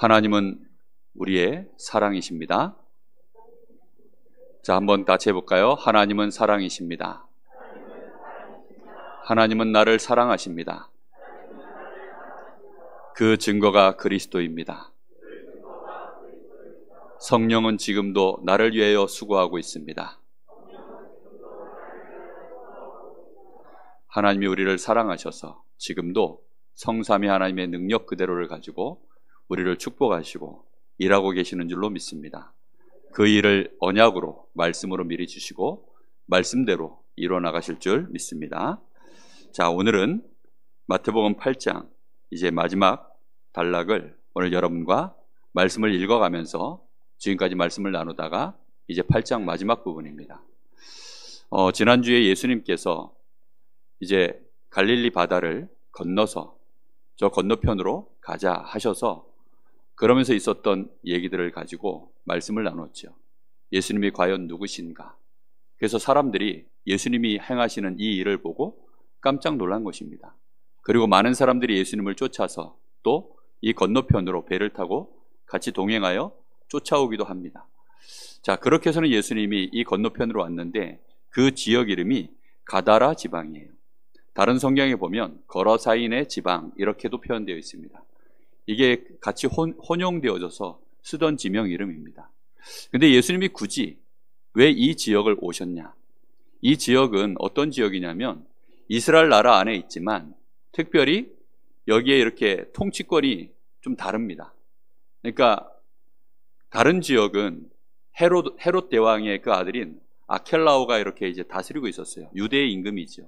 하나님은 우리의 사랑이십니다. 자, 한번 같이 해볼까요? 하나님은 사랑이십니다. 하나님은 나를 사랑하십니다. 그 증거가 그리스도입니다. 성령은 지금도 나를 위하여 수고하고 있습니다. 하나님이 우리를 사랑하셔서 지금도 성삼위 하나님의 능력 그대로를 가지고 우리를 축복하시고 일하고 계시는 줄로 믿습니다. 그 일을 언약으로 말씀으로 미리 주시고 말씀대로 이루어 나가실 줄 믿습니다. 자, 오늘은 마태복음 8장 이제 마지막 단락을 오늘 여러분과 말씀을 읽어가면서 지금까지 말씀을 나누다가 이제 8장 마지막 부분입니다. 지난주에 예수님께서 이제 갈릴리 바다를 건너서 저 건너편으로 가자 하셔서 그러면서 있었던 얘기들을 가지고 말씀을 나눴죠. 예수님이 과연 누구신가? 그래서 사람들이 예수님이 행하시는 이 일을 보고 깜짝 놀란 것입니다. 그리고 많은 사람들이 예수님을 쫓아서 또 이 건너편으로 배를 타고 같이 동행하여 쫓아오기도 합니다. 자, 그렇게 해서는 예수님이 이 건너편으로 왔는데 그 지역 이름이 가다라 지방이에요. 다른 성경에 보면 거러사인의 지방 이렇게도 표현되어 있습니다. 이게 같이 혼용되어져서 쓰던 지명 이름입니다. 근데 예수님이 굳이 왜 이 지역을 오셨냐? 이 지역은 어떤 지역이냐면 이스라엘 나라 안에 있지만 특별히 여기에 이렇게 통치권이 좀 다릅니다. 그러니까 다른 지역은 헤롯 대왕의 그 아들인 아켈라오가 이렇게 이제 다스리고 있었어요. 유대의 임금이죠.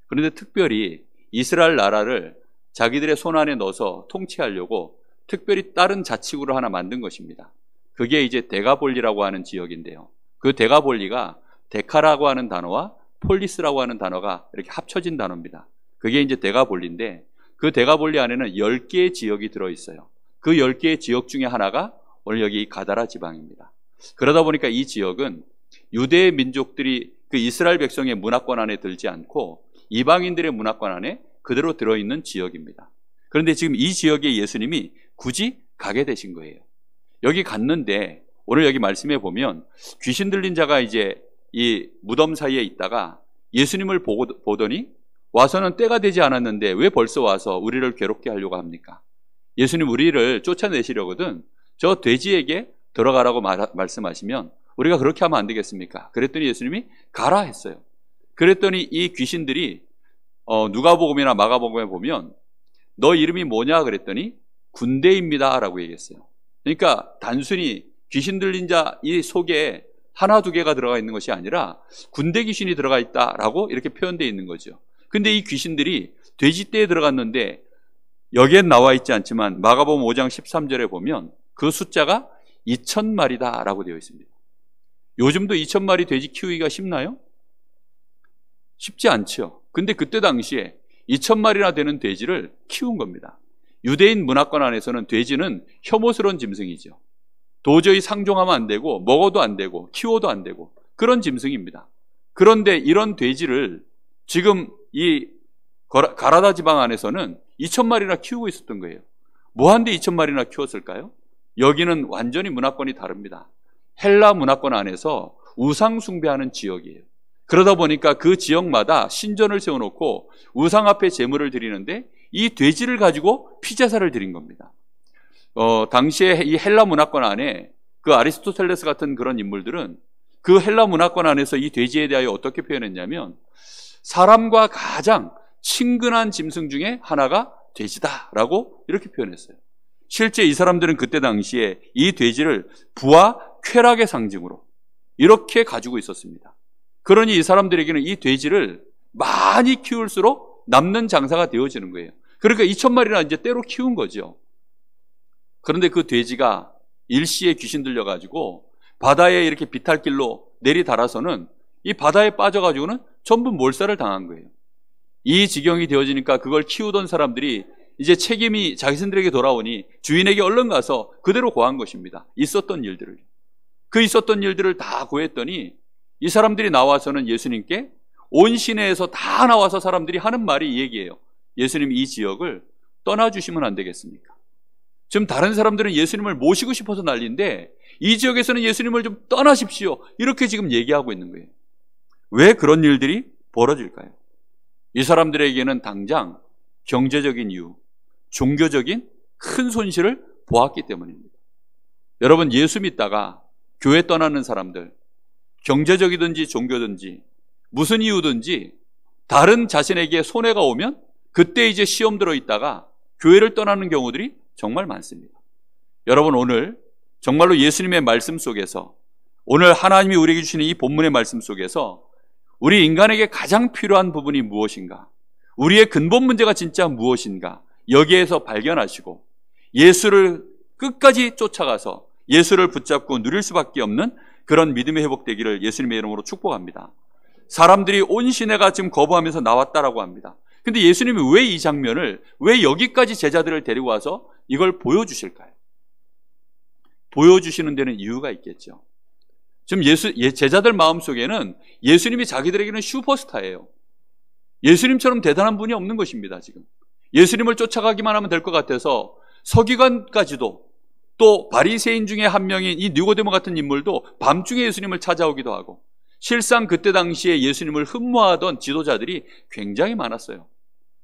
그런데 특별히 이스라엘 나라를 자기들의 손 안에 넣어서 통치하려고 특별히 다른 자치구를 하나 만든 것입니다. 그게 이제 데가볼리라고 하는 지역인데요. 그 데가볼리가 데카라고 하는 단어와 폴리스라고 하는 단어가 이렇게 합쳐진 단어입니다. 그게 이제 데가볼리인데 그 데가볼리 안에는 10개의 지역이 들어있어요. 그 10개의 지역 중에 하나가 오늘 여기 가다라 지방입니다. 그러다 보니까 이 지역은 유대 민족들이 그 이스라엘 백성의 문화권 안에 들지 않고 이방인들의 문화권 안에 그대로 들어있는 지역입니다. 그런데 지금 이 지역에 예수님이 굳이 가게 되신 거예요. 여기 갔는데 오늘 여기 말씀해 보면 귀신 들린 자가 이제 이 무덤 사이에 있다가 예수님을 보더니 와서는 때가 되지 않았는데 왜 벌써 와서 우리를 괴롭게 하려고 합니까? 예수님 우리를 쫓아내시려거든 저 돼지에게 들어가라고 말씀하시면 우리가 그렇게 하면 안 되겠습니까? 그랬더니 예수님이 가라 했어요. 그랬더니 이 귀신들이 누가복음이나 마가복음에 보면 너 이름이 뭐냐 그랬더니 군대입니다 라고 얘기했어요. 그러니까 단순히 귀신 들린 자 이 속에 하나 두 개가 들어가 있는 것이 아니라 군대 귀신이 들어가 있다라고 이렇게 표현되어 있는 거죠. 근데 이 귀신들이 돼지떼에 들어갔는데 여기엔 나와 있지 않지만 마가복음 5장 13절에 보면 그 숫자가 2,000마리다 라고 되어 있습니다. 요즘도 2,000마리 돼지 키우기가 쉽나요? 쉽지 않죠. 근데 그때 당시에 2,000마리나 되는 돼지를 키운 겁니다. 유대인 문화권 안에서는 돼지는 혐오스러운 짐승이죠. 도저히 상종하면 안 되고 먹어도 안 되고 키워도 안 되고 그런 짐승입니다. 그런데 이런 돼지를 지금 이 가라다 지방 안에서는 2,000마리나 키우고 있었던 거예요. 뭐한데 2,000마리나 키웠을까요? 여기는 완전히 문화권이 다릅니다. 헬라 문화권 안에서 우상 숭배하는 지역이에요. 그러다 보니까 그 지역마다 신전을 세워놓고 우상 앞에 제물을 드리는데 이 돼지를 가지고 피제사를 드린 겁니다. 당시에 이 헬라 문화권 안에 그 아리스토텔레스 같은 그런 인물들은 그 헬라 문화권 안에서 이 돼지에 대하여 어떻게 표현했냐면 사람과 가장 친근한 짐승 중에 하나가 돼지다라고 이렇게 표현했어요. 실제 이 사람들은 그때 당시에 이 돼지를 부와 쾌락의 상징으로 이렇게 가지고 있었습니다. 그러니 이 사람들에게는 이 돼지를 많이 키울수록 남는 장사가 되어지는 거예요. 그러니까 2,000마리나 이제 때로 키운 거죠. 그런데 그 돼지가 일시에 귀신 들려가지고 바다에 이렇게 비탈길로 내리달아서는 이 바다에 빠져가지고는 전부 몰살을 당한 거예요. 이 지경이 되어지니까 그걸 키우던 사람들이 이제 책임이 자기들에게 돌아오니 주인에게 얼른 가서 그대로 고한 것입니다. 있었던 일들을. 그 있었던 일들을 다 고했더니 이 사람들이 나와서는 예수님께 온 시내에서 다 나와서 사람들이 하는 말이 이 얘기예요. 예수님 이 지역을 떠나주시면 안 되겠습니까? 지금 다른 사람들은 예수님을 모시고 싶어서 난리인데 이 지역에서는 예수님을 좀 떠나십시오. 이렇게 지금 얘기하고 있는 거예요. 왜 그런 일들이 벌어질까요? 이 사람들에게는 당장 경제적인 이유, 종교적인 큰 손실을 보았기 때문입니다. 여러분, 예수 믿다가 교회 떠나는 사람들, 경제적이든지 종교든지 무슨 이유든지 다른 자신에게 손해가 오면 그때 이제 시험 들어 있다가 교회를 떠나는 경우들이 정말 많습니다. 여러분, 오늘 정말로 예수님의 말씀 속에서, 오늘 하나님이 우리에게 주시는 이 본문의 말씀 속에서 우리 인간에게 가장 필요한 부분이 무엇인가, 우리의 근본 문제가 진짜 무엇인가, 여기에서 발견하시고 예수를 끝까지 쫓아가서 예수를 붙잡고 누릴 수밖에 없는 그런 믿음이 회복되기를 예수님의 이름으로 축복합니다. 사람들이 온 시내가 지금 거부하면서 나왔다라고 합니다. 근데 예수님이 왜 이 장면을, 왜 여기까지 제자들을 데리고 와서 이걸 보여주실까요? 보여주시는 데는 이유가 있겠죠. 지금 제자들 마음속에는 예수님이 자기들에게는 슈퍼스타예요. 예수님처럼 대단한 분이 없는 것입니다. 지금 예수님을 쫓아가기만 하면 될 것 같아서 서기관까지도, 또 바리새인 중에 한 명인 이 니고데모 같은 인물도 밤중에 예수님을 찾아오기도 하고, 실상 그때 당시에 예수님을 흠모하던 지도자들이 굉장히 많았어요.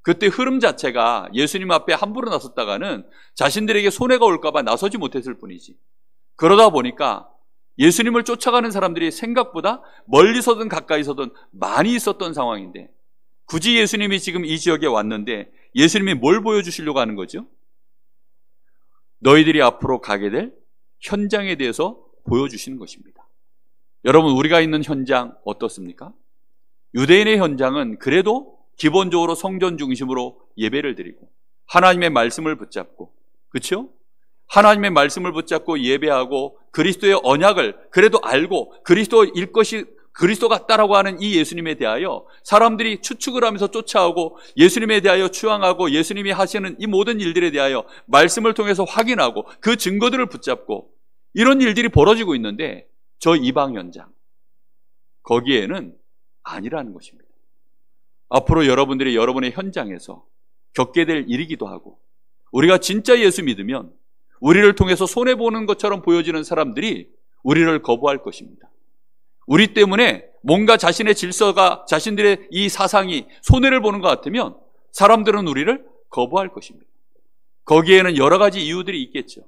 그때 흐름 자체가 예수님 앞에 함부로 나섰다가는 자신들에게 손해가 올까 봐 나서지 못했을 뿐이지, 그러다 보니까 예수님을 쫓아가는 사람들이 생각보다 멀리서든 가까이서든 많이 있었던 상황인데, 굳이 예수님이 지금 이 지역에 왔는데 예수님이 뭘 보여주시려고 하는 거죠? 너희들이 앞으로 가게 될 현장에 대해서 보여주시는 것입니다. 여러분, 우리가 있는 현장 어떻습니까? 유대인의 현장은 그래도 기본적으로 성전 중심으로 예배를 드리고 하나님의 말씀을 붙잡고, 그렇죠? 하나님의 말씀을 붙잡고 예배하고 그리스도의 언약을 그래도 알고 그리스도일 것이 그리스도 같다라고 하는 이 예수님에 대하여 사람들이 추측을 하면서 쫓아오고, 예수님에 대하여 추앙하고, 예수님이 하시는 이 모든 일들에 대하여 말씀을 통해서 확인하고 그 증거들을 붙잡고, 이런 일들이 벌어지고 있는데 저 이방 현장, 거기에는 아니라는 것입니다. 앞으로 여러분들이 여러분의 현장에서 겪게 될 일이기도 하고, 우리가 진짜 예수 믿으면 우리를 통해서 손해보는 것처럼 보여지는 사람들이 우리를 거부할 것입니다. 우리 때문에 뭔가 자신의 질서가, 자신들의 이 사상이 손해를 보는 것 같으면 사람들은 우리를 거부할 것입니다. 거기에는 여러 가지 이유들이 있겠죠.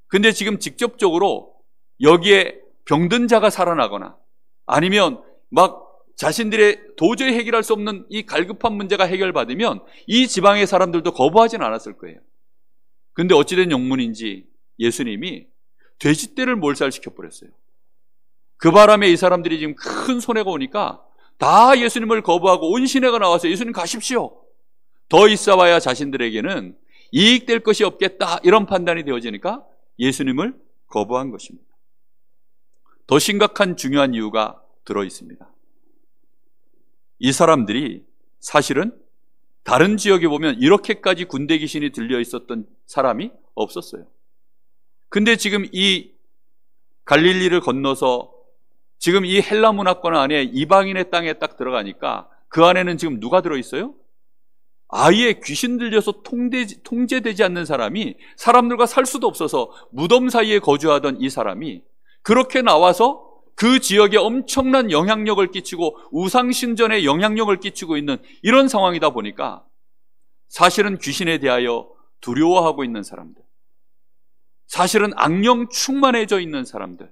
근데 지금 직접적으로 여기에 병든 자가 살아나거나 아니면 막 자신들의 도저히 해결할 수 없는 이 갈급한 문제가 해결받으면 이 지방의 사람들도 거부하진 않았을 거예요. 근데 어찌된 영문인지 예수님이 돼지떼를 몰살시켜버렸어요. 그 바람에 이 사람들이 지금 큰 손해가 오니까 다 예수님을 거부하고 온 시내가 나와서 예수님 가십시오. 더 있어봐야 자신들에게는 이익될 것이 없겠다, 이런 판단이 되어지니까 예수님을 거부한 것입니다. 더 심각한 중요한 이유가 들어있습니다. 이 사람들이 사실은 다른 지역에 보면 이렇게까지 군대 귀신이 들려 있었던 사람이 없었어요. 근데 지금 이 갈릴리를 건너서 지금 이 헬라 문화권 안에 이방인의 땅에 딱 들어가니까 그 안에는 지금 누가 들어있어요? 아예 귀신 들려서 통제되지 않는 사람이, 사람들과 살 수도 없어서 무덤 사이에 거주하던 이 사람이 그렇게 나와서 그 지역에 엄청난 영향력을 끼치고 우상신전에 영향력을 끼치고 있는 이런 상황이다 보니까 사실은 귀신에 대하여 두려워하고 있는 사람들, 사실은 악령 충만해져 있는 사람들,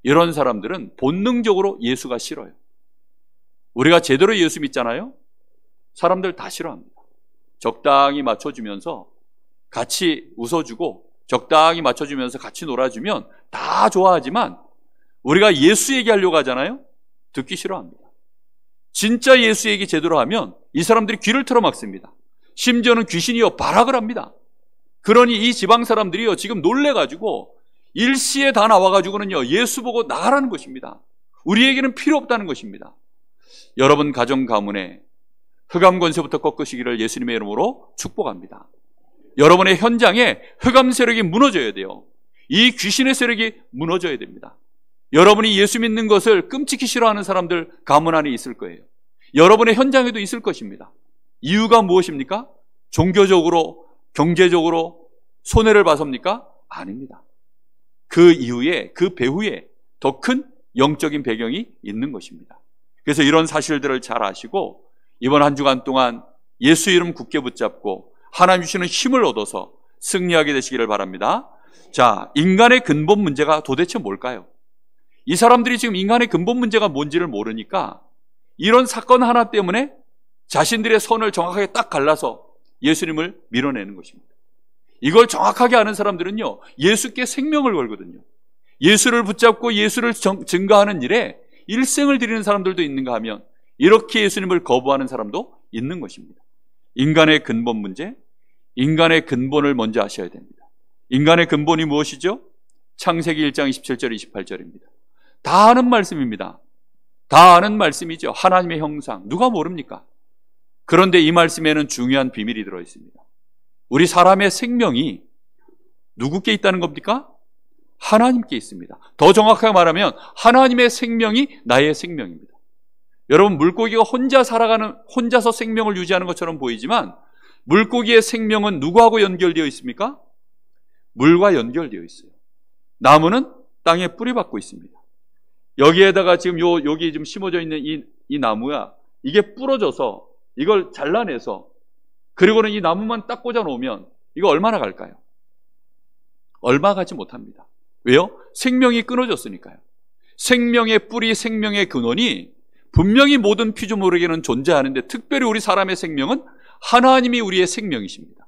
이런 사람들은 본능적으로 예수가 싫어요. 우리가 제대로 예수 믿잖아요? 사람들 다 싫어합니다. 적당히 맞춰주면서 같이 웃어주고 적당히 맞춰주면서 같이 놀아주면 다 좋아하지만 우리가 예수 얘기하려고 하잖아요? 듣기 싫어합니다. 진짜 예수 얘기 제대로 하면 이 사람들이 귀를 틀어막습니다. 심지어는 귀신이요 발악을 합니다. 그러니 이 지방 사람들이요 지금 놀래가지고 일시에 다 나와가지고는요 예수 보고 나가라는 것입니다. 우리에게는 필요 없다는 것입니다. 여러분 가정 가문에 흑암 권세부터 꺾으시기를 예수님의 이름으로 축복합니다. 여러분의 현장에 흑암 세력이 무너져야 돼요. 이 귀신의 세력이 무너져야 됩니다. 여러분이 예수 믿는 것을 끔찍히 싫어하는 사람들 가문 안에 있을 거예요. 여러분의 현장에도 있을 것입니다. 이유가 무엇입니까? 종교적으로, 경제적으로, 손해를 봐섭니까? 아닙니다. 그 이후에, 그 배후에 더 큰 영적인 배경이 있는 것입니다. 그래서 이런 사실들을 잘 아시고 이번 한 주간 동안 예수 이름 굳게 붙잡고 하나님 주시는 힘을 얻어서 승리하게 되시기를 바랍니다. 자, 인간의 근본 문제가 도대체 뭘까요? 이 사람들이 지금 인간의 근본 문제가 뭔지를 모르니까 이런 사건 하나 때문에 자신들의 선을 정확하게 딱 갈라서 예수님을 밀어내는 것입니다. 이걸 정확하게 아는 사람들은요, 예수께 생명을 걸거든요. 예수를 붙잡고 예수를 증거하는 일에 일생을 드리는 사람들도 있는가 하면 이렇게 예수님을 거부하는 사람도 있는 것입니다. 인간의 근본 문제, 인간의 근본을 먼저 아셔야 됩니다. 인간의 근본이 무엇이죠? 창세기 1장 27절 28절입니다. 다 아는 말씀입니다. 다 아는 말씀이죠. 하나님의 형상. 누가 모릅니까? 그런데 이 말씀에는 중요한 비밀이 들어있습니다. 우리 사람의 생명이 누구께 있다는 겁니까? 하나님께 있습니다. 더 정확하게 말하면 하나님의 생명이 나의 생명입니다. 여러분, 물고기가 혼자서 생명을 유지하는 것처럼 보이지만 물고기의 생명은 누구하고 연결되어 있습니까? 물과 연결되어 있어요. 나무는 땅에 뿌리 박고 있습니다. 여기에다가 지금 여기 좀 심어져 있는 이 나무야, 이게 부러져서 이걸 잘라내서 그리고는 이 나무만 딱 꽂아 놓으면 이거 얼마나 갈까요? 얼마 가지 못합니다. 왜요? 생명이 끊어졌으니까요. 생명의 뿌리, 생명의 근원이 분명히 모든 피조물에게는 존재하는데 특별히 우리 사람의 생명은 하나님이 우리의 생명이십니다.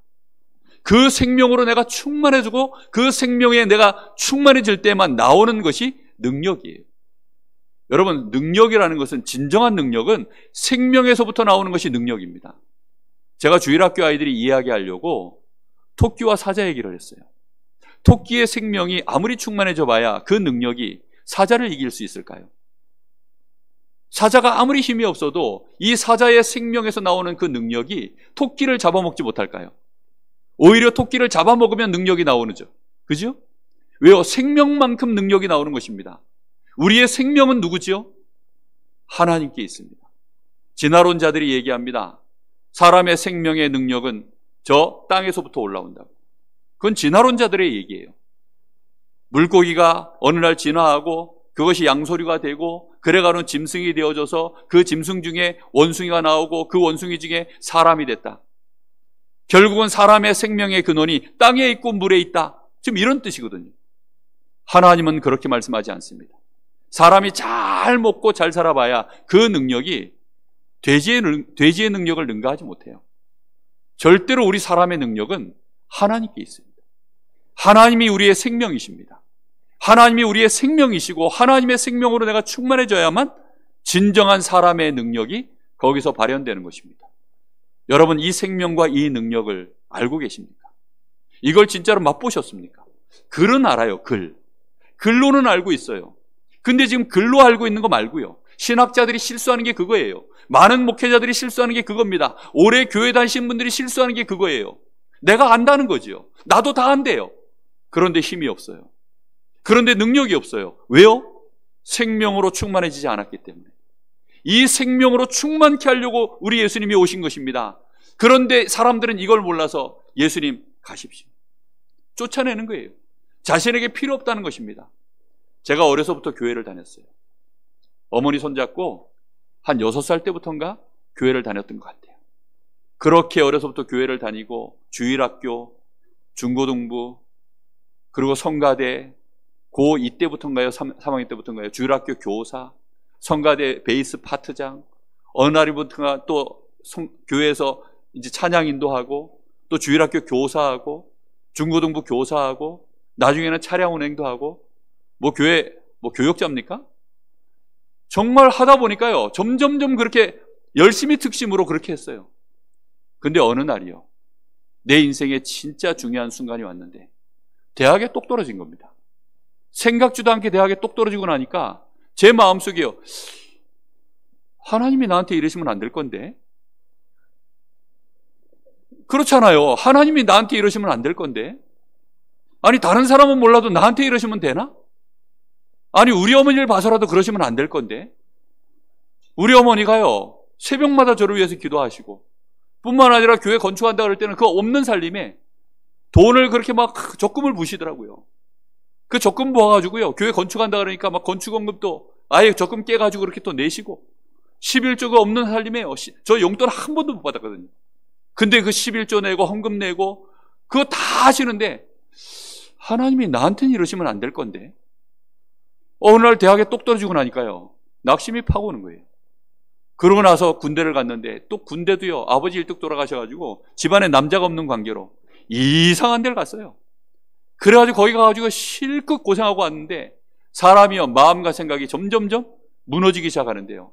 그 생명으로 내가 충만해지고 그 생명에 내가 충만해질 때만 나오는 것이 능력이에요. 여러분, 능력이라는 것은, 진정한 능력은 생명에서부터 나오는 것이 능력입니다. 제가 주일학교 아이들이 이해하게 하려고 토끼와 사자 얘기를 했어요. 토끼의 생명이 아무리 충만해져 봐야 그 능력이 사자를 이길 수 있을까요? 사자가 아무리 힘이 없어도 이 사자의 생명에서 나오는 그 능력이 토끼를 잡아먹지 못할까요? 오히려 토끼를 잡아먹으면 능력이 나오죠. 그죠? 왜요? 생명만큼 능력이 나오는 것입니다. 우리의 생명은 누구지요? 하나님께 있습니다. 진화론자들이 얘기합니다. 사람의 생명의 능력은 저 땅에서부터 올라온다고. 그건 진화론자들의 얘기예요. 물고기가 어느 날 진화하고 그것이 양서류가 되고 그래가는 짐승이 되어져서 그 짐승 중에 원숭이가 나오고 그 원숭이 중에 사람이 됐다. 결국은 사람의 생명의 근원이 땅에 있고 물에 있다. 지금 이런 뜻이거든요. 하나님은 그렇게 말씀하지 않습니다. 사람이 잘 먹고 잘 살아봐야 그 능력이 돼지의 능력을 능가하지 못해요. 절대로 우리 사람의 능력은 하나님께 있습니다. 하나님이 우리의 생명이십니다. 하나님이 우리의 생명이시고 하나님의 생명으로 내가 충만해져야만 진정한 사람의 능력이 거기서 발현되는 것입니다. 여러분, 이 생명과 이 능력을 알고 계십니까? 이걸 진짜로 맛보셨습니까? 글은 알아요. 글로는 알고 있어요. 근데 지금 글로 알고 있는 거 말고요, 신학자들이 실수하는 게 그거예요. 많은 목회자들이 실수하는 게 그겁니다. 오래 교회 다니신 분들이 실수하는 게 그거예요. 내가 안다는 거지요. 나도 다 안대요. 그런데 힘이 없어요. 그런데 능력이 없어요. 왜요? 생명으로 충만해지지 않았기 때문에. 이 생명으로 충만케 하려고 우리 예수님이 오신 것입니다. 그런데 사람들은 이걸 몰라서 예수님 가십시오, 쫓아내는 거예요. 자신에게 필요 없다는 것입니다. 제가 어려서부터 교회를 다녔어요. 어머니 손잡고 한 6살 때부터인가 교회를 다녔던 것 같아요. 그렇게 어려서부터 교회를 다니고 주일학교, 중고등부, 그리고 성가대, 고2 때부터인가요? 3학년 때부터인가요? 주일학교 교사, 성가대 베이스 파트장, 어느 날부터가 또 교회에서 이제 찬양 인도하고, 또 주일학교 교사하고, 중고등부 교사하고, 나중에는 차량 운행도 하고, 교회 교역자입니까? 정말 하다 보니까요, 점점점 그렇게 열심히 특심으로 그렇게 했어요. 근데 어느 날이요, 내 인생에 진짜 중요한 순간이 왔는데 대학에 똑 떨어진 겁니다. 생각지도 않게 대학에 똑 떨어지고 나니까 제 마음속에요, 하나님이 나한테 이러시면 안 될 건데. 그렇잖아요. 하나님이 나한테 이러시면 안 될 건데. 아니, 다른 사람은 몰라도 나한테 이러시면 되나? 아니, 우리 어머니를 봐서라도 그러시면 안 될 건데. 우리 어머니가요, 새벽마다 저를 위해서 기도하시고, 뿐만 아니라 교회 건축한다 그럴 때는 그 없는 살림에 돈을 그렇게 막 적금을 부시더라고요. 그 적금 모아가지고요, 교회 건축한다 그러니까 막 건축원금도 아예 적금 깨가지고 그렇게 또 내시고, 11조가 없는 살림이에요. 저 용돈 한 번도 못 받았거든요. 근데 그 11조 내고 헌금 내고 그거 다 하시는데, 하나님이 나한테는 이러시면 안 될 건데, 어느 날 대학에 똑 떨어지고 나니까요, 낙심이 파고 오는 거예요. 그러고 나서 군대를 갔는데, 또 군대도요, 아버지 일찍 돌아가셔가지고 집안에 남자가 없는 관계로 이상한 데를 갔어요. 그래가지고 거기 가가지고 실컷 고생하고 왔는데, 사람이요, 마음과 생각이 점점점 무너지기 시작하는데요.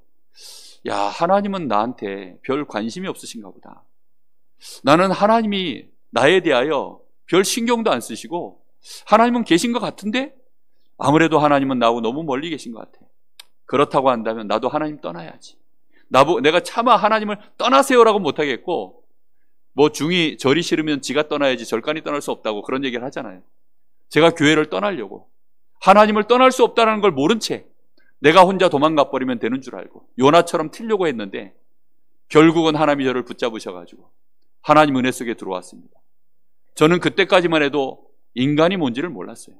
야, 하나님은 나한테 별 관심이 없으신가 보다. 나는 하나님이 나에 대하여 별 신경도 안 쓰시고, 하나님은 계신 것 같은데 아무래도 하나님은 나하고 너무 멀리 계신 것 같아. 그렇다고 한다면 나도 하나님 떠나야지. 내가 차마 하나님을 떠나세요라고 못하겠고, 뭐 중이 절이 싫으면 지가 떠나야지 절간이 떠날 수 없다고 그런 얘기를 하잖아요. 제가 교회를 떠나려고, 하나님을 떠날 수 없다는 걸 모른 채 내가 혼자 도망가 버리면 되는 줄 알고 요나처럼 튀려고 했는데, 결국은 하나님이 저를 붙잡으셔가지고 하나님 은혜 속에 들어왔습니다. 저는 그때까지만 해도 인간이 뭔지를 몰랐어요.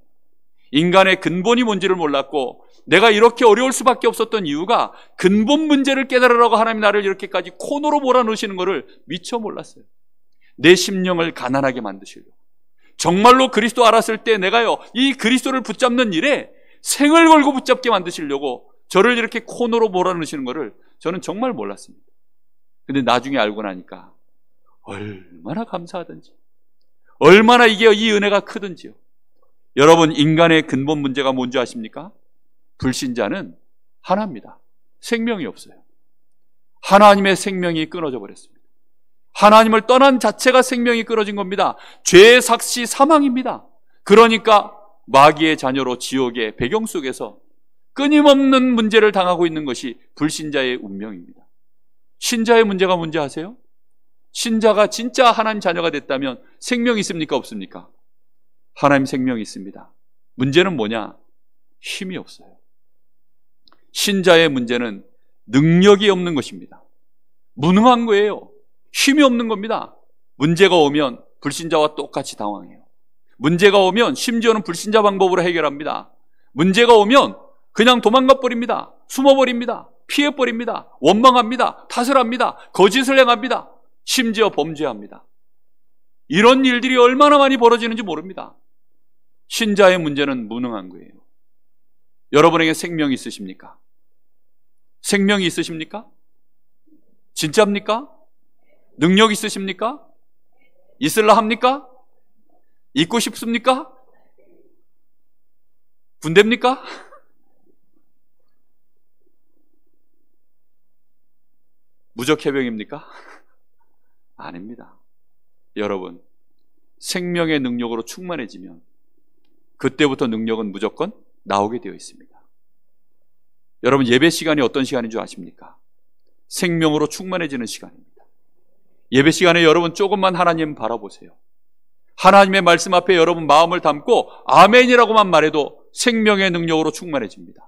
인간의 근본이 뭔지를 몰랐고, 내가 이렇게 어려울 수밖에 없었던 이유가 근본 문제를 깨달으라고 하나님 나를 이렇게까지 코너로 몰아넣으시는 것을 미처 몰랐어요. 내 심령을 가난하게 만드시려고. 정말로 그리스도 알았을 때 내가요, 이 그리스도를 붙잡는 일에 생을 걸고 붙잡게 만드시려고 저를 이렇게 코너로 몰아넣으시는 것을 저는 정말 몰랐습니다. 근데 나중에 알고 나니까 얼마나 감사하든지, 얼마나 이게 이 은혜가 크든지요. 여러분, 인간의 근본 문제가 뭔지 아십니까? 불신자는 하나입니다. 생명이 없어요. 하나님의 생명이 끊어져 버렸습니다. 하나님을 떠난 자체가 생명이 끊어진 겁니다. 죄의 삭시 사망입니다. 그러니까 마귀의 자녀로 지옥의 배경 속에서 끊임없는 문제를 당하고 있는 것이 불신자의 운명입니다. 신자의 문제가 뭔지 아세요? 신자가 진짜 하나님 자녀가 됐다면 생명이 있습니까? 없습니까? 하나님 생명이 있습니다. 문제는 뭐냐? 힘이 없어요. 신자의 문제는 능력이 없는 것입니다. 무능한 거예요. 힘이 없는 겁니다. 문제가 오면 불신자와 똑같이 당황해요. 문제가 오면 심지어는 불신자 방법으로 해결합니다. 문제가 오면 그냥 도망가 버립니다. 숨어버립니다. 피해버립니다. 원망합니다. 탓을 합니다. 거짓을 행합니다. 심지어 범죄합니다. 이런 일들이 얼마나 많이 벌어지는지 모릅니다. 신자의 문제는 무능한 거예요. 여러분에게 생명이 있으십니까? 생명이 있으십니까? 진짜입니까? 능력 있으십니까? 있을라 합니까? 있고 싶습니까? 군대입니까? 무적해병입니까? 아닙니다. 여러분, 생명의 능력으로 충만해지면 그때부터 능력은 무조건 나오게 되어 있습니다. 여러분, 예배 시간이 어떤 시간인 줄 아십니까? 생명으로 충만해지는 시간입니다. 예배 시간에 여러분 조금만 하나님 바라보세요. 하나님의 말씀 앞에 여러분 마음을 담고 아멘이라고만 말해도 생명의 능력으로 충만해집니다.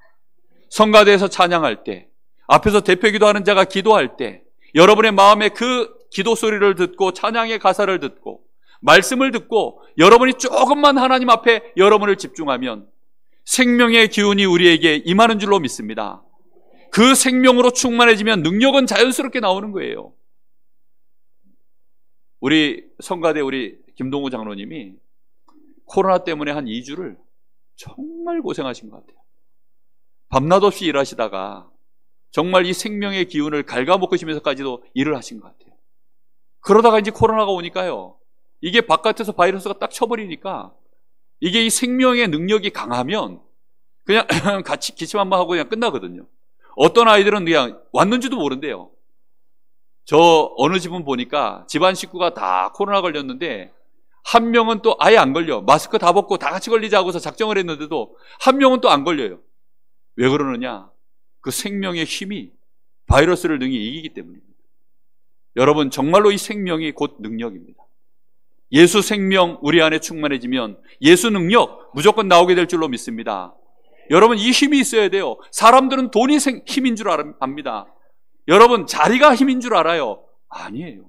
성가대에서 찬양할 때, 앞에서 대표 기도하는 자가 기도할 때, 여러분의 마음에 그 기도 소리를 듣고 찬양의 가사를 듣고 말씀을 듣고 여러분이 조금만 하나님 앞에 여러분을 집중하면 생명의 기운이 우리에게 임하는 줄로 믿습니다. 그 생명으로 충만해지면 능력은 자연스럽게 나오는 거예요. 우리 성가대 우리 김동우 장로님이 코로나 때문에 한 2주를 정말 고생하신 것 같아요. 밤낮 없이 일하시다가 정말 이 생명의 기운을 갉아먹으시면서까지도 일을 하신 것 같아요. 그러다가 이제 코로나가 오니까요, 이게 바깥에서 바이러스가 딱 쳐버리니까 이게 이 생명의 능력이 강하면 그냥 같이 기침 한번 하고 그냥 끝나거든요. 어떤 아이들은 그냥 왔는지도 모른대요. 저 어느 집은 보니까 집안 식구가 다 코로나 걸렸는데 한 명은 또 아예 안 걸려. 마스크 다 벗고 다 같이 걸리자고서 작정을 했는데도 한 명은 또 안 걸려요. 왜 그러느냐? 그 생명의 힘이 바이러스를 능히 이기기 때문입니다. 여러분, 정말로 이 생명이 곧 능력입니다. 예수 생명 우리 안에 충만해지면 예수 능력 무조건 나오게 될 줄로 믿습니다. 여러분, 이 힘이 있어야 돼요. 사람들은 돈이 힘인 줄 압니다. 여러분, 자리가 힘인 줄 알아요? 아니에요.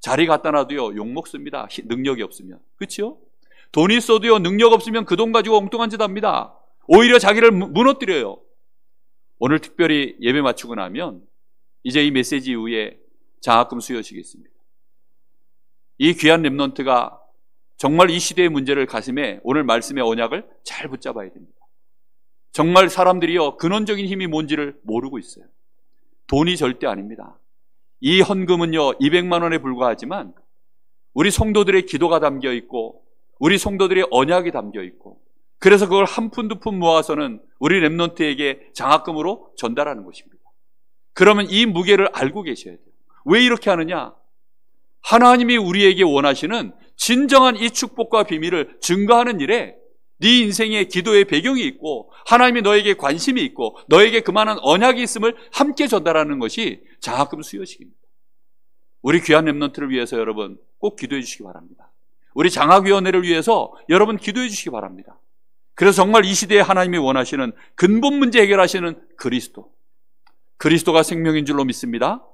자리 갖다 놔도요 욕 먹습니다. 능력이 없으면. 그렇죠? 돈 있어도요 능력 없으면 그 돈 가지고 엉뚱한 짓 합니다. 오히려 자기를 무너뜨려요. 오늘 특별히 예배 마치고 나면 이제 이 메시지 이후에 장학금 수여식이겠습니다. 이 귀한 렘넌트가 정말 이 시대의 문제를 가슴에 오늘 말씀의 언약을 잘 붙잡아야 됩니다. 정말 사람들이요 근원적인 힘이 뭔지를 모르고 있어요. 돈이 절대 아닙니다. 이 헌금은요 200만 원에 불과하지만 우리 성도들의 기도가 담겨 있고 우리 성도들의 언약이 담겨 있고 그래서 그걸 한 푼 두 푼 모아서는 우리 렘넌트에게 장학금으로 전달하는 것입니다. 그러면 이 무게를 알고 계셔야 돼요. 왜 이렇게 하느냐? 하나님이 우리에게 원하시는 진정한 이 축복과 비밀을 증거하는 일에 네 인생에 기도의 배경이 있고 하나님이 너에게 관심이 있고 너에게 그만한 언약이 있음을 함께 전달하는 것이 장학금 수여식입니다. 우리 귀한 렘넌트를 위해서 여러분 꼭 기도해 주시기 바랍니다. 우리 장학위원회를 위해서 여러분 기도해 주시기 바랍니다. 그래서 정말 이 시대에 하나님이 원하시는 근본 문제 해결하시는 그리스도가 생명인 줄로 믿습니다.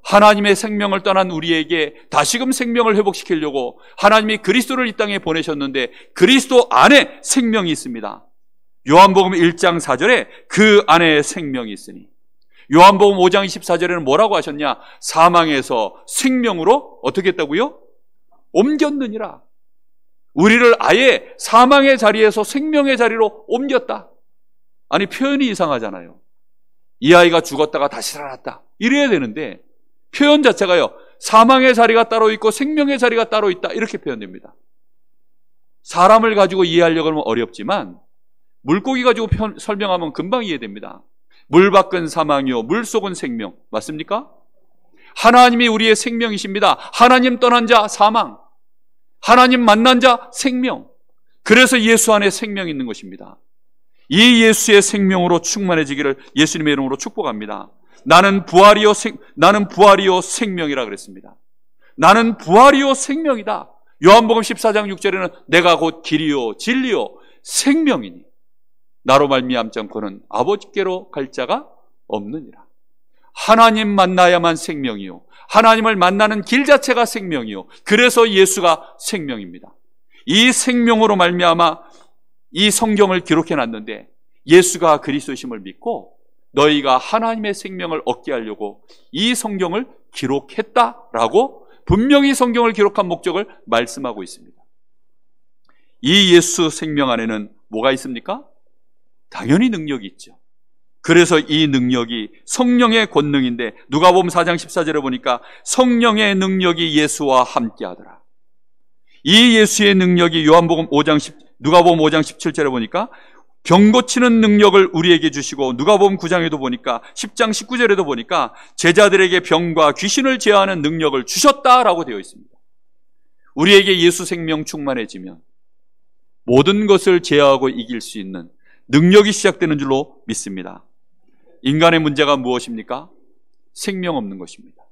하나님의 생명을 떠난 우리에게 다시금 생명을 회복시키려고 하나님이 그리스도를 이 땅에 보내셨는데 그리스도 안에 생명이 있습니다. 요한복음 1장 4절에 그 안에 생명이 있으니 요한복음 5장 24절에는 뭐라고 하셨냐? 사망에서 생명으로 어떻게 했다고요? 옮겼느니라. 우리를 아예 사망의 자리에서 생명의 자리로 옮겼다. 아니 표현이 이상하잖아요. 이 아이가 죽었다가 다시 살아났다 이래야 되는데 표현 자체가요 사망의 자리가 따로 있고 생명의 자리가 따로 있다 이렇게 표현됩니다. 사람을 가지고 이해하려고 하면 어렵지만 물고기 가지고 설명하면 금방 이해됩니다. 물 밖은 사망이요 물 속은 생명. 맞습니까? 하나님이 우리의 생명이십니다. 하나님 떠난 자 사망, 하나님 만난 자 생명. 그래서 예수 안에 생명이 있는 것입니다. 이 예수의 생명으로 충만해지기를 예수님의 이름으로 축복합니다. 나는 부활이요 생명이라 그랬습니다. 나는 부활이요 생명이다. 요한복음 14장 6절에는 내가 곧 길이요 진리요 생명이니 나로 말미암지 않고는 아버지께로 갈 자가 없느니라. 하나님 만나야만 생명이요 하나님을 만나는 길 자체가 생명이요 그래서 예수가 생명입니다. 이 생명으로 말미암아 이 성경을 기록해 놨는데 예수가 그리스도심을 믿고 너희가 하나님의 생명을 얻게 하려고 이 성경을 기록했다라고 분명히 성경을 기록한 목적을 말씀하고 있습니다. 이 예수 생명 안에는 뭐가 있습니까? 당연히 능력이 있죠. 그래서 이 능력이 성령의 권능인데 누가복음 4장 14절에 보니까 성령의 능력이 예수와 함께 하더라. 이 예수의 능력이 누가복음 5장 17절에 보니까 병 고치는 능력을 우리에게 주시고 누가복음 9장에도 보니까 10장 19절에도 보니까 제자들에게 병과 귀신을 제어하는 능력을 주셨다라고 되어 있습니다. 우리에게 예수 생명 충만해지면 모든 것을 제어하고 이길 수 있는 능력이 시작되는 줄로 믿습니다. 인간의 문제가 무엇입니까? 생명 없는 것입니다.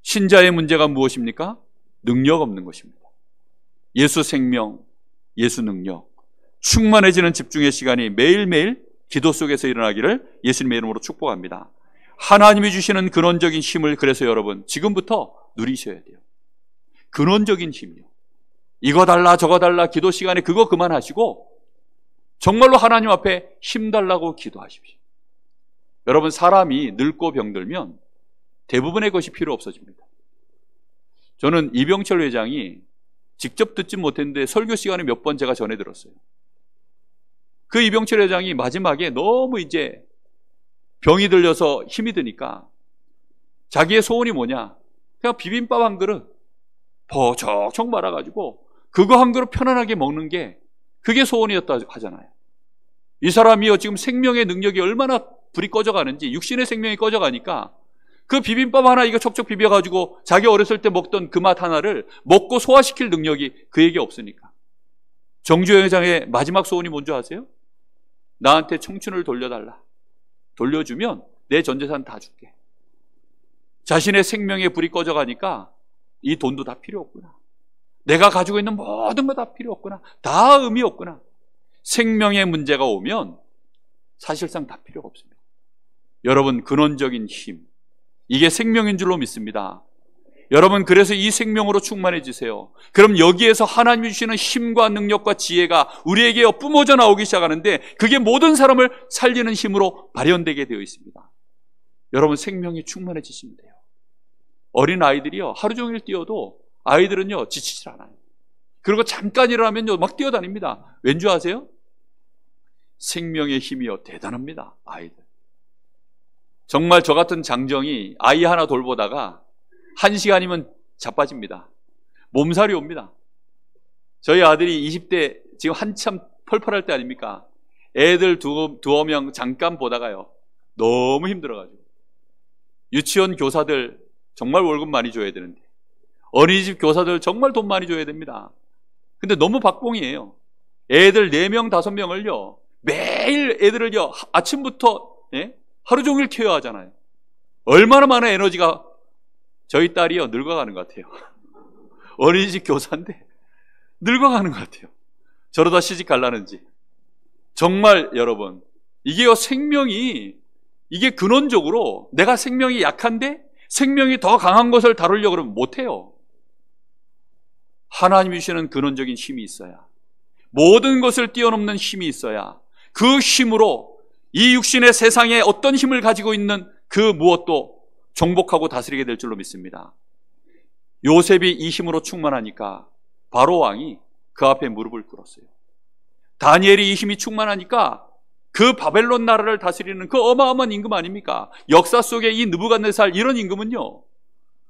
신자의 문제가 무엇입니까? 능력 없는 것입니다. 예수 생명, 예수 능력, 충만해지는 집중의 시간이 매일매일 기도 속에서 일어나기를 예수님의 이름으로 축복합니다. 하나님이 주시는 근원적인 힘을 그래서 여러분 지금부터 누리셔야 돼요. 근원적인 힘이요. 이거 달라 저거 달라 기도 시간에 그거 그만하시고 정말로 하나님 앞에 힘 달라고 기도하십시오. 여러분 사람이 늙고 병들면 대부분의 것이 필요 없어집니다. 저는 이병철 회장이 직접 듣지 못했는데 설교 시간에 몇 번 제가 전해 들었어요. 그 이병철 회장이 마지막에 너무 이제 병이 들려서 힘이 드니까 자기의 소원이 뭐냐? 그냥 비빔밥 한 그릇 버척척 말아가지고 그거 한 그릇 편안하게 먹는 게 그게 소원이었다 하잖아요. 이 사람이요 지금 생명의 능력이 얼마나 불이 꺼져가는지 육신의 생명이 꺼져가니까 그 비빔밥 하나 이거 척척 비벼가지고 자기 어렸을 때 먹던 그 맛 하나를 먹고 소화시킬 능력이 그에게 없으니까. 정주영 회장의 마지막 소원이 뭔지 아세요? 나한테 청춘을 돌려달라. 돌려주면 내 전 재산 다 줄게. 자신의 생명의 불이 꺼져가니까 이 돈도 다 필요 없구나. 내가 가지고 있는 모든 거 다 필요 없구나. 다 의미 없구나. 생명의 문제가 오면 사실상 다 필요가 없습니다. 여러분 근원적인 힘 이게 생명인 줄로 믿습니다. 여러분, 그래서 이 생명으로 충만해지세요. 그럼 여기에서 하나님이 주시는 힘과 능력과 지혜가 우리에게 뿜어져 나오기 시작하는데, 그게 모든 사람을 살리는 힘으로 발현되게 되어 있습니다. 여러분, 생명이 충만해지시면 돼요. 어린 아이들이요, 하루 종일 뛰어도 아이들은요 지치질 않아요. 그리고 잠깐 일어나면요 막 뛰어다닙니다. 왠지 아세요? 생명의 힘이요 대단합니다. 아이들. 정말 저 같은 장정이 아이 하나 돌보다가 1시간이면 자빠집니다. 몸살이 옵니다. 저희 아들이 20대 지금 한참 펄펄할 때 아닙니까? 애들 두어 명 잠깐 보다가요 너무 힘들어가지고, 유치원 교사들 정말 월급 많이 줘야 되는데, 어린이집 교사들 정말 돈 많이 줘야 됩니다. 근데 너무 박봉이에요. 애들 4명 5명을요 매일 애들을요 아침부터 하루 종일 케어야 하잖아요. 얼마나 많은 에너지가. 저희 딸이요 늙어가는 것 같아요. 어린이집 교사인데 늙어가는 것 같아요. 저러다 시집 갈라는지. 정말 여러분, 이게요 생명이, 이게 근원적으로 내가 생명이 약한데 생명이 더 강한 것을 다루려고 그러면 못해요. 하나님이 주시는 근원적인 힘이 있어야, 모든 것을 뛰어넘는 힘이 있어야 그 힘으로 이 육신의 세상에 어떤 힘을 가지고 있는 그 무엇도 정복하고 다스리게 될 줄로 믿습니다. 요셉이 이 힘으로 충만하니까 바로 왕이 그 앞에 무릎을 꿇었어요. 다니엘이 이 힘이 충만하니까 그 바벨론 나라를 다스리는 그 어마어마한 임금 아닙니까? 역사 속에 이 느부갓네살 이런 임금은요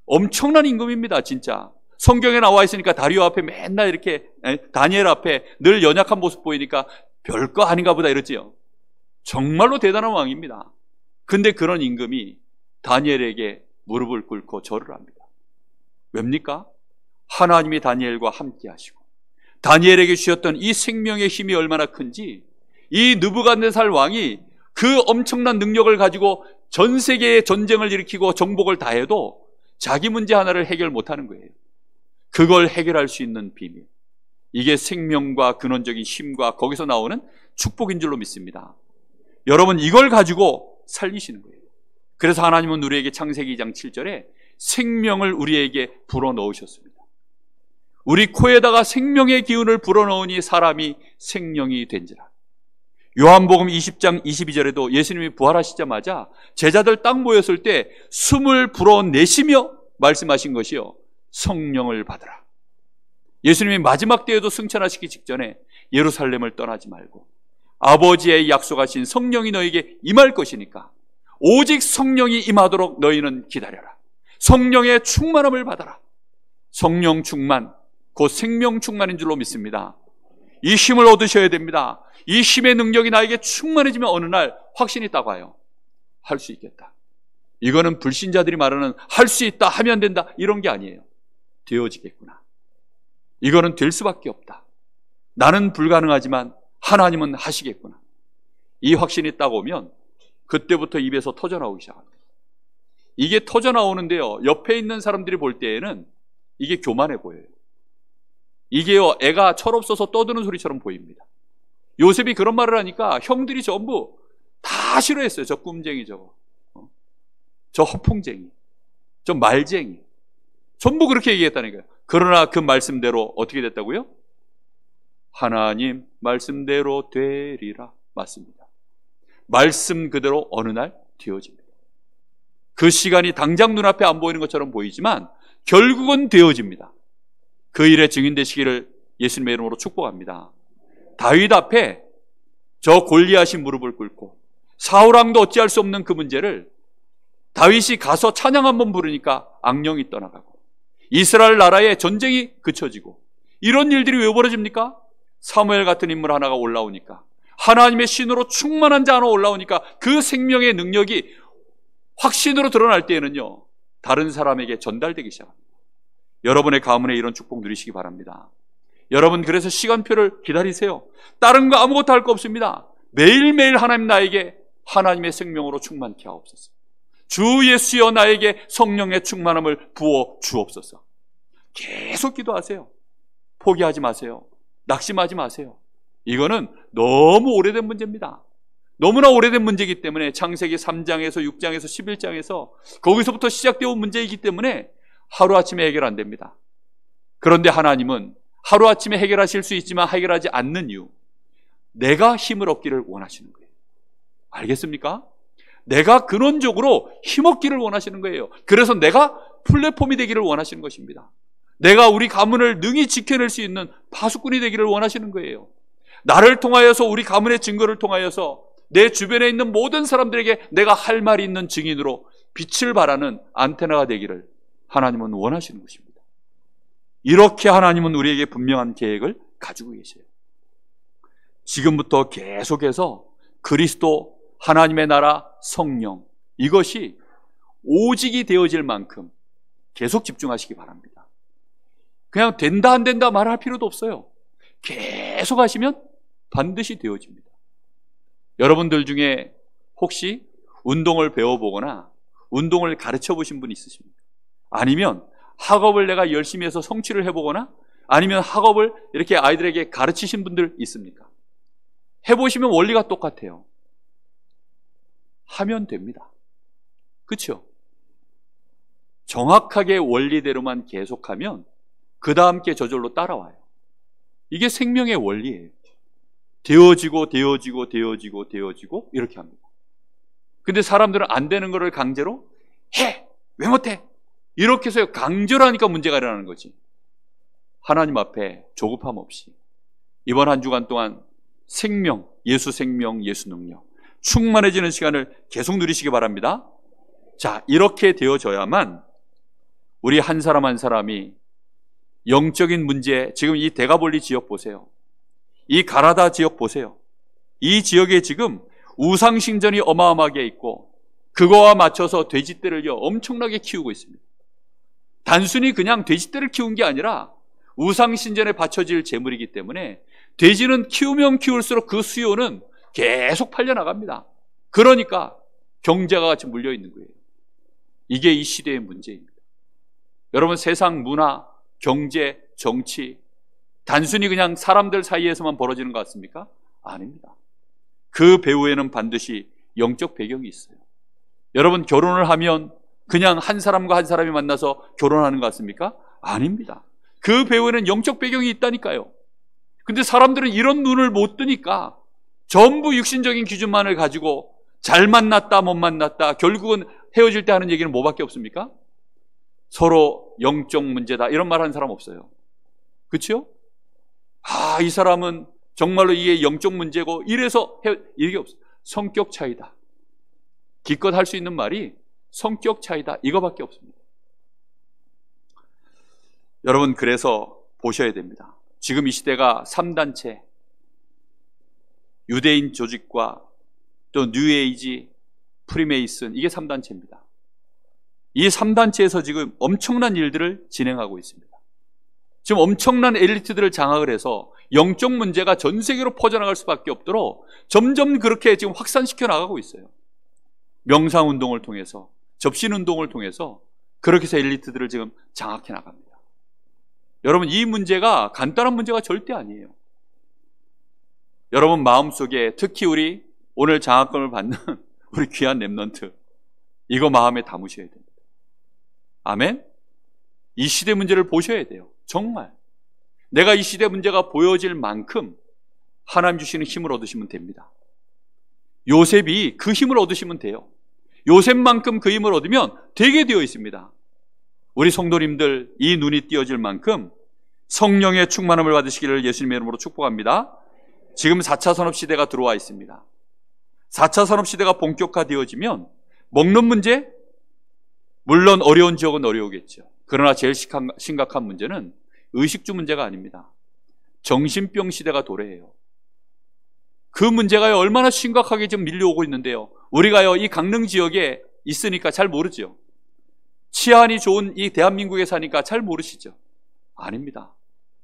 엄청난 임금입니다. 진짜 성경에 나와 있으니까 다리오 앞에 맨날 이렇게, 다니엘 앞에 늘 연약한 모습 보이니까 별거 아닌가 보다 이러지요. 정말로 대단한 왕입니다. 근데 그런 임금이 다니엘에게 무릎을 꿇고 절을 합니다. 왜입니까? 하나님이 다니엘과 함께 하시고 다니엘에게 주셨던 이 생명의 힘이 얼마나 큰지, 이 느부갓네살 왕이 그 엄청난 능력을 가지고 전 세계의 전쟁을 일으키고 정복을 다 해도 자기 문제 하나를 해결 못하는 거예요. 그걸 해결할 수 있는 비밀, 이게 생명과 근원적인 힘과 거기서 나오는 축복인 줄로 믿습니다. 여러분, 이걸 가지고 살리시는 거예요. 그래서 하나님은 우리에게 창세기 2장 7절에 생명을 우리에게 불어넣으셨습니다. 우리 코에다가 생명의 기운을 불어넣으니 사람이 생명이 된지라. 요한복음 20장 22절에도 예수님이 부활하시자마자 제자들 딱 모였을 때 숨을 불어내시며 말씀하신 것이요, 성령을 받으라. 예수님이 마지막 때에도 승천하시기 직전에 예루살렘을 떠나지 말고 아버지의 약속하신 성령이 너에게 임할 것이니까 오직 성령이 임하도록 너희는 기다려라. 성령의 충만함을 받아라. 성령 충만, 곧 생명 충만인 줄로 믿습니다. 이 힘을 얻으셔야 됩니다. 이 힘의 능력이 나에게 충만해지면 어느 날 확신이 딱 와요. 할 수 있겠다. 이거는 불신자들이 말하는 할 수 있다, 하면 안 된다 이런 게 아니에요. 되어지겠구나. 이거는 될 수밖에 없다. 나는 불가능하지만 하나님은 하시겠구나. 이 확신이 딱 오면 그때부터 입에서 터져나오기 시작합니다. 이게 터져나오는데요, 옆에 있는 사람들이 볼 때에는 이게 교만해 보여요. 이게요, 애가 철없어서 떠드는 소리처럼 보입니다. 요셉이 그런 말을 하니까 형들이 전부 다 싫어했어요. 저 꿈쟁이 저거, 저 허풍쟁이, 저 말쟁이, 전부 그렇게 얘기했다는 거예요. 그러나 그 말씀대로 어떻게 됐다고요? 하나님 말씀대로 되리라. 맞습니다. 말씀 그대로 어느 날 되어집니다. 그 시간이 당장 눈앞에 안 보이는 것처럼 보이지만 결국은 되어집니다. 그 일에 증인 되시기를 예수님의 이름으로 축복합니다. 다윗 앞에 저 골리앗이 무릎을 꿇고 사울왕도 어찌할 수 없는 그 문제를 다윗이 가서 찬양 한번 부르니까 악령이 떠나가고 이스라엘 나라의 전쟁이 그쳐지고, 이런 일들이 왜 벌어집니까? 사무엘 같은 인물 하나가 올라오니까, 하나님의 신으로 충만한 자 하나 올라오니까 그 생명의 능력이 확신으로 드러날 때에는요 다른 사람에게 전달되기 시작합니다. 여러분의 가문에 이런 축복 누리시기 바랍니다. 여러분, 그래서 시간표를 기다리세요. 다른 거 아무것도 할 거 없습니다. 매일매일 하나님 나에게 하나님의 생명으로 충만케 하옵소서. 주 예수여 나에게 성령의 충만함을 부어 주옵소서. 계속 기도하세요. 포기하지 마세요. 낙심하지 마세요. 이거는 너무 오래된 문제입니다. 너무나 오래된 문제이기 때문에 창세기 3장에서 6장에서 11장에서 거기서부터 시작되어 온 문제이기 때문에 하루아침에 해결 안 됩니다. 그런데 하나님은 하루아침에 해결하실 수 있지만 해결하지 않는 이유, 내가 힘을 얻기를 원하시는 거예요. 알겠습니까? 내가 근원적으로 힘없기를 원하시는 거예요. 그래서 내가 플랫폼이 되기를 원하시는 것입니다. 내가 우리 가문을 능히 지켜낼 수 있는 파수꾼이 되기를 원하시는 거예요. 나를 통하여서, 우리 가문의 증거를 통하여서 내 주변에 있는 모든 사람들에게 내가 할 말이 있는 증인으로 빛을 발하는 안테나가 되기를 하나님은 원하시는 것입니다. 이렇게 하나님은 우리에게 분명한 계획을 가지고 계세요. 지금부터 계속해서 그리스도, 하나님의 나라, 성령, 이것이 오직이 되어질 만큼 계속 집중하시기 바랍니다. 그냥 된다 안 된다 말할 필요도 없어요. 계속 하시면 반드시 되어집니다. 여러분들 중에 혹시 운동을 배워보거나 운동을 가르쳐 보신 분 있으십니까? 아니면 학업을 내가 열심히 해서 성취를 해보거나 아니면 학업을 이렇게 아이들에게 가르치신 분들 있습니까? 해보시면 원리가 똑같아요. 하면 됩니다. 그렇죠? 정확하게 원리대로만 계속하면 그 다음 게 저절로 따라와요. 이게 생명의 원리예요. 되어지고 이렇게 합니다. 근데 사람들은 안 되는 거를 강제로 해! 왜 못해? 이렇게 해서 강제로 하니까 문제가 일어나는 거지. 하나님 앞에 조급함 없이 이번 한 주간 동안 생명, 예수 능력 충만해지는 시간을 계속 누리시기 바랍니다. 자, 이렇게 되어져야만 우리 한 사람 한 사람이 영적인 문제, 지금 이 대가볼리 지역 보세요. 이 가라다 지역 보세요. 이 지역에 지금 우상신전이 어마어마하게 있고 그거와 맞춰서 돼지떼를요 엄청나게 키우고 있습니다. 단순히 그냥 돼지떼를 키운 게 아니라 우상신전에 바쳐질 재물이기 때문에 돼지는 키우면 키울수록 그 수요는 계속 팔려나갑니다. 그러니까 경제가 같이 물려있는 거예요. 이게 이 시대의 문제입니다. 여러분, 세상 문화, 경제, 정치 단순히 그냥 사람들 사이에서만 벌어지는 것 같습니까? 아닙니다. 그 배후에는 반드시 영적 배경이 있어요. 여러분, 결혼을 하면 그냥 한 사람과 한 사람이 만나서 결혼하는 것 같습니까? 아닙니다. 그 배후에는 영적 배경이 있다니까요. 근데 사람들은 이런 눈을 못 뜨니까 전부 육신적인 기준만을 가지고 잘 만났다 못 만났다, 결국은 헤어질 때 하는 얘기는 뭐밖에 없습니까? 서로 영적 문제다 이런 말 하는 사람 없어요. 그렇죠? 아, 이 사람은 정말로 이게 영적 문제고 이래서 이게 없어요. 성격 차이다. 기껏 할 수 있는 말이 성격 차이다 이거밖에 없습니다. 여러분, 그래서 보셔야 됩니다. 지금 이 시대가 3단체, 유대인 조직과 또 뉴에이지, 프리메이슨, 이게 3단체입니다. 이 3단체에서 지금 엄청난 일들을 진행하고 있습니다. 지금 엄청난 엘리트들을 장악을 해서 영적 문제가 전 세계로 퍼져나갈 수밖에 없도록 점점 그렇게 지금 확산시켜 나가고 있어요. 명상운동을 통해서, 접신운동을 통해서 그렇게 해서 엘리트들을 지금 장악해 나갑니다. 여러분, 이 문제가 간단한 문제가 절대 아니에요. 여러분 마음속에, 특히 우리 오늘 장학금을 받는 우리 귀한 렘넌트, 이거 마음에 담으셔야 됩니다. 아멘? 이 시대 문제를 보셔야 돼요. 정말 내가 이 시대 문제가 보여질 만큼 하나님 주시는 힘을 얻으시면 됩니다. 요셉이 그 힘을 얻으시면 돼요. 요셉만큼 그 힘을 얻으면 되게 되어 있습니다. 우리 성도님들 이 눈이 띄어질 만큼 성령의 충만함을 받으시기를 예수님의 이름으로 축복합니다. 지금 4차 산업시대가 들어와 있습니다. 4차 산업시대가 본격화되어지면 먹는 문제, 물론 어려운 지역은 어려우겠죠. 그러나 제일 심각한 문제는 의식주 문제가 아닙니다. 정신병 시대가 도래해요. 그 문제가 얼마나 심각하게 지금 밀려오고 있는데요. 우리가요 이 강릉 지역에 있으니까 잘 모르죠. 치안이 좋은 이 대한민국에 사니까 잘 모르시죠. 아닙니다.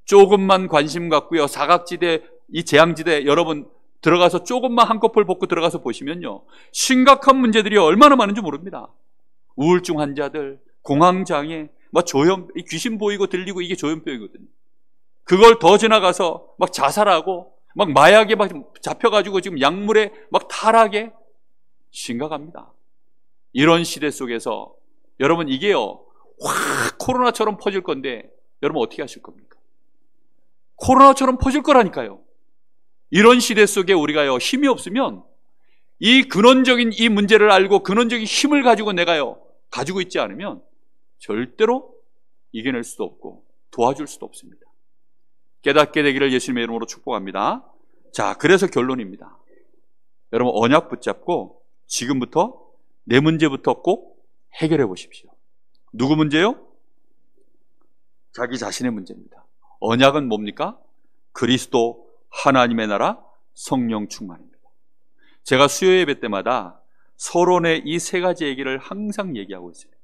조금만 관심 갖고요, 사각지대, 이 재앙지대 여러분 들어가서 조금만 한꺼풀 벗고 들어가서 보시면요, 심각한 문제들이 얼마나 많은지 모릅니다. 우울증 환자들, 공황장애, 막 귀신 보이고 들리고 이게 조현병이거든요. 그걸 더 지나가서 막 자살하고 막 마약에 막 잡혀가지고 지금 약물에 막 탈하게 심각합니다. 이런 시대 속에서 여러분 이게요 확 코로나처럼 퍼질 건데 여러분 어떻게 하실 겁니까? 코로나처럼 퍼질 거라니까요. 이런 시대 속에 우리가요, 힘이 없으면 이 근원적인 이 문제를 알고 근원적인 힘을 가지고 내가요, 가지고 있지 않으면 절대로 이겨낼 수도 없고 도와줄 수도 없습니다. 깨닫게 되기를 예수님의 이름으로 축복합니다. 자, 그래서 결론입니다. 여러분 언약 붙잡고 지금부터 내 문제부터 꼭 해결해 보십시오. 누구 문제요? 자기 자신의 문제입니다. 언약은 뭡니까? 그리스도, 하나님의 나라, 성령 충만입니다. 제가 수요 예배 때마다 서론의 이 세 가지 얘기를 항상 얘기하고 있습니다.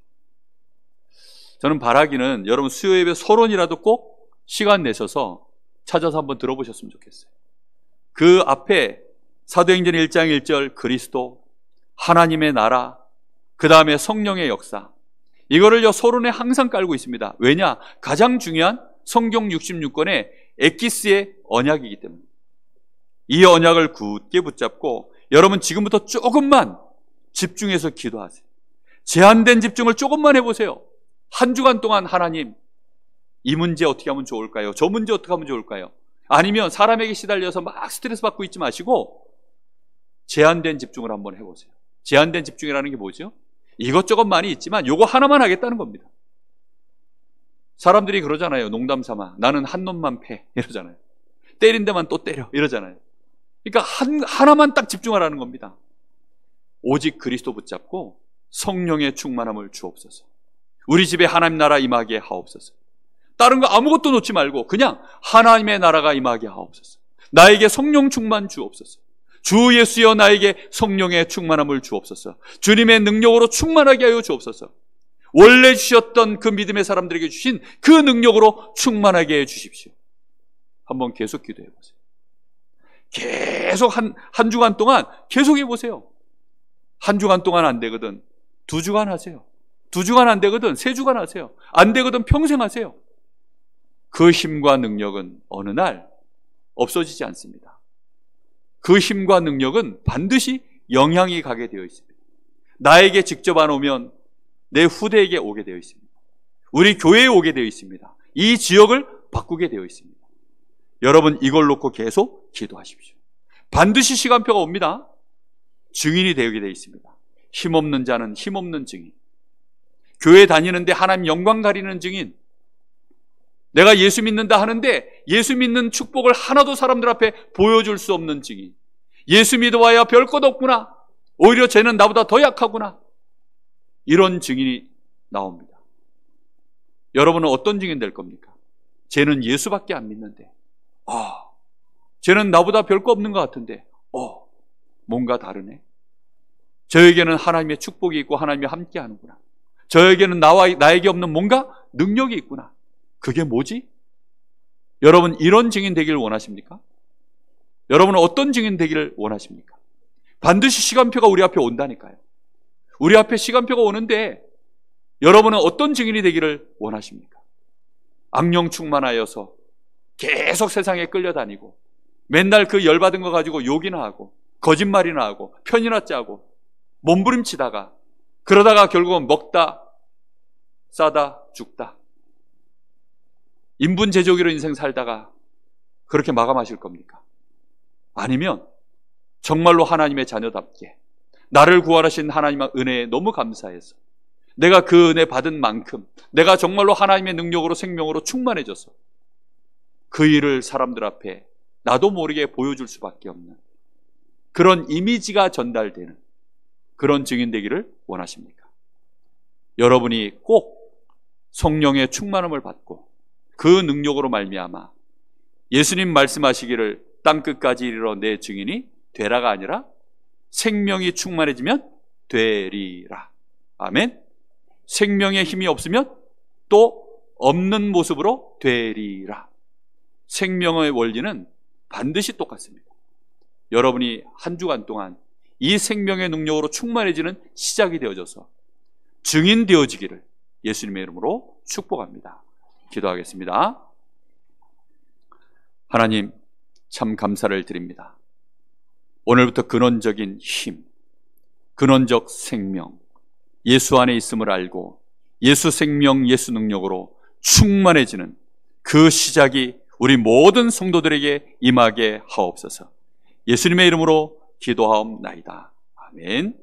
저는 바라기는 여러분 수요 예배 서론이라도 꼭 시간 내셔서 찾아서 한번 들어보셨으면 좋겠어요. 그 앞에 사도행전 1장 1절 그리스도, 하나님의 나라, 그 다음에 성령의 역사, 이거를요 서론에 항상 깔고 있습니다. 왜냐? 가장 중요한 성경 66권의 엑기스의 언약이기 때문에. 이 언약을 굳게 붙잡고 여러분 지금부터 조금만 집중해서 기도하세요. 제한된 집중을 조금만 해보세요. 한 주간 동안 하나님, 이 문제 어떻게 하면 좋을까요? 저 문제 어떻게 하면 좋을까요? 아니면 사람에게 시달려서 막 스트레스 받고 있지 마시고 제한된 집중을 한번 해보세요. 제한된 집중이라는 게 뭐죠? 이것저것 많이 있지만 요거 하나만 하겠다는 겁니다. 사람들이 그러잖아요. 농담 삼아 나는 한 놈만 패 이러잖아요. 때린 데만 또 때려 이러잖아요. 그러니까 하나만 딱 집중하라는 겁니다. 오직 그리스도 붙잡고 성령의 충만함을 주옵소서. 우리 집에 하나님 나라 임하게 하옵소서. 다른 거 아무것도 놓지 말고 그냥 하나님의 나라가 임하게 하옵소서. 나에게 성령 충만 주옵소서. 주 예수여 나에게 성령의 충만함을 주옵소서. 주님의 능력으로 충만하게 하여 주옵소서. 원래 주셨던 그 믿음의 사람들에게 주신 그 능력으로 충만하게 해 주십시오. 한번 계속 기도해 보세요. 계속 한 주간 동안 계속 해보세요. 한 주간 동안 안 되거든 2주간 하세요. 2주간 안 되거든 3주간 하세요. 안 되거든 평생 하세요. 그 힘과 능력은 어느 날 없어지지 않습니다. 그 힘과 능력은 반드시 영향이 가게 되어 있습니다. 나에게 직접 안 오면 내 후대에게 오게 되어 있습니다. 우리 교회에 오게 되어 있습니다. 이 지역을 바꾸게 되어 있습니다. 여러분 이걸 놓고 계속 기도하십시오. 반드시 시간표가 옵니다. 증인이 되게 되어 있습니다. 힘없는 자는 힘없는 증인, 교회 다니는데 하나님 영광 가리는 증인, 내가 예수 믿는다 하는데 예수 믿는 축복을 하나도 사람들 앞에 보여줄 수 없는 증인, 예수 믿어봐야 별 것 없구나, 오히려 쟤는 나보다 더 약하구나, 이런 증인이 나옵니다. 여러분은 어떤 증인 될 겁니까? 쟤는 예수밖에 안 믿는데 쟤는 나보다 별 거 없는 것 같은데 뭔가 다르네. 저에게는 하나님의 축복이 있고 하나님이 함께 하는구나. 저에게는 나에게 없는 뭔가 능력이 있구나. 그게 뭐지? 여러분 이런 증인 되기를 원하십니까? 여러분은 어떤 증인 되기를 원하십니까? 반드시 시간표가 우리 앞에 온다니까요. 우리 앞에 시간표가 오는데 여러분은 어떤 증인이 되기를 원하십니까? 악령 충만하여서 계속 세상에 끌려다니고 맨날 그 열받은 거 가지고 욕이나 하고 거짓말이나 하고 편이나 짜고 몸부림치다가 그러다가 결국은 먹다 싸다 죽다 인분 제조기로 인생 살다가 그렇게 마감하실 겁니까? 아니면 정말로 하나님의 자녀답게 나를 구원하신 하나님의 은혜에 너무 감사해서 내가 그 은혜 받은 만큼 내가 정말로 하나님의 능력으로 생명으로 충만해져서 그 일을 사람들 앞에 나도 모르게 보여줄 수밖에 없는 그런 이미지가 전달되는 그런 증인 되기를 원하십니까? 여러분이 꼭 성령의 충만함을 받고 그 능력으로 말미암아 예수님 말씀하시기를 땅끝까지 이르러 내 증인이 되라가 아니라 생명이 충만해지면 되리라. 아멘. 생명의 힘이 없으면 또 없는 모습으로 되리라. 생명의 원리는 반드시 똑같습니다. 여러분이 한 주간 동안 이 생명의 능력으로 충만해지는 시작이 되어져서 증인 되어지기를 예수님의 이름으로 축복합니다. 기도하겠습니다. 하나님 참 감사를 드립니다. 오늘부터 근원적인 힘, 근원적 생명, 예수 안에 있음을 알고 예수 생명, 예수 능력으로 충만해지는 그 시작이 우리 모든 성도들에게 임하게 하옵소서. 예수님의 이름으로 기도하옵나이다. 아멘.